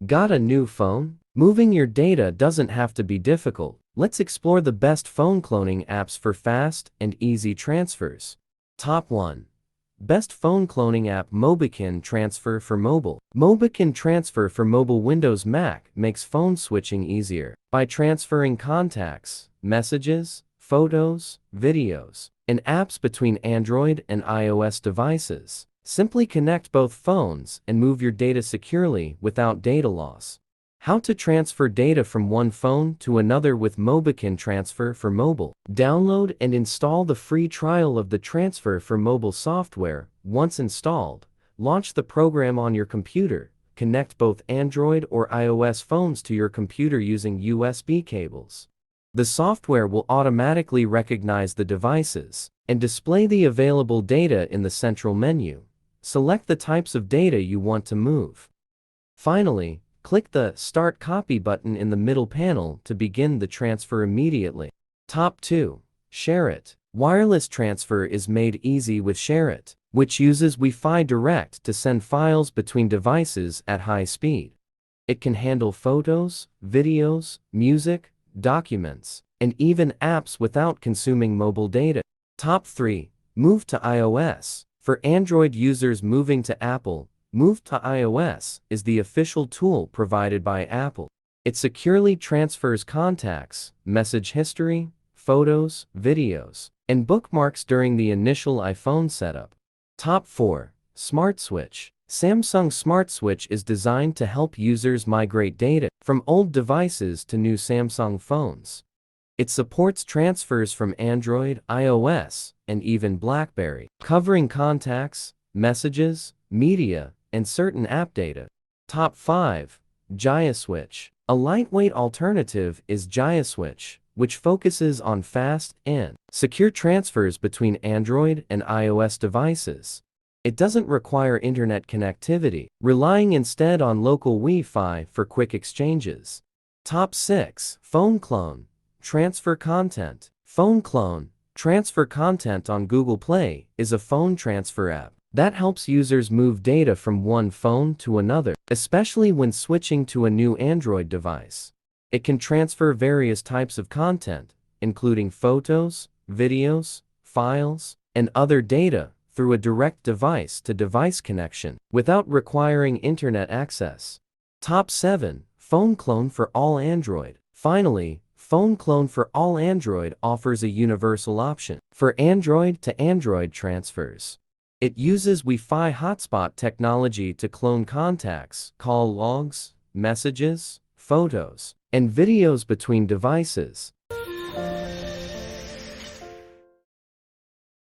Got a new phone? Moving your data doesn't have to be difficult. Let's explore the best phone cloning apps for fast and easy transfers. Top 1. Best phone cloning app: MobiKin Transfer for Mobile. MobiKin Transfer for Mobile Windows Mac makes phone switching easier. By transferring contacts, messages, photos, videos, and apps between Android and iOS devices, simply connect both phones and move your data securely without data loss. How to transfer data from one phone to another with MobiKin Transfer for Mobile. Download and install the free trial of the Transfer for Mobile software. Once installed, launch the program on your computer. Connect both Android or iOS phones to your computer using USB cables. The software will automatically recognize the devices and display the available data in the central menu. Select the types of data you want to move. Finally, click the Start Copy button in the middle panel to begin the transfer immediately. Top 2. SHAREit. Wireless transfer is made easy with SHAREit, which uses Wi-Fi Direct to send files between devices at high speed. It can handle photos, videos, music, documents, and even apps without consuming mobile data. Top 3. Move to iOS. For Android users moving to Apple, Move to iOS is the official tool provided by Apple. It securely transfers contacts, message history, photos, videos, and bookmarks during the initial iPhone setup. Top 4. SmartSwitch. Samsung SmartSwitch is designed to help users migrate data from old devices to new Samsung phones. It supports transfers from Android, iOS, and even BlackBerry, covering contacts, messages, media, and certain app data. Top 5. JioSwitch. A lightweight alternative is JioSwitch, which focuses on fast and secure transfers between Android and iOS devices. It doesn't require internet connectivity, relying instead on local Wi-Fi for quick exchanges. Top 6. Phone Clone. Transfer content. Phone Clone. Transfer content on Google Play is a phone transfer app that helps users move data from one phone to another, especially when switching to a new Android device. It can transfer various types of content, including photos, videos, files, and other data, through a direct device-to-device connection, without requiring internet access. Top 7. Phone Clone for all Android. Finally, Phone Clone for all Android offers a universal option for Android to Android transfers. It uses Wi-Fi hotspot technology to clone contacts, call logs, messages, photos, and videos between devices,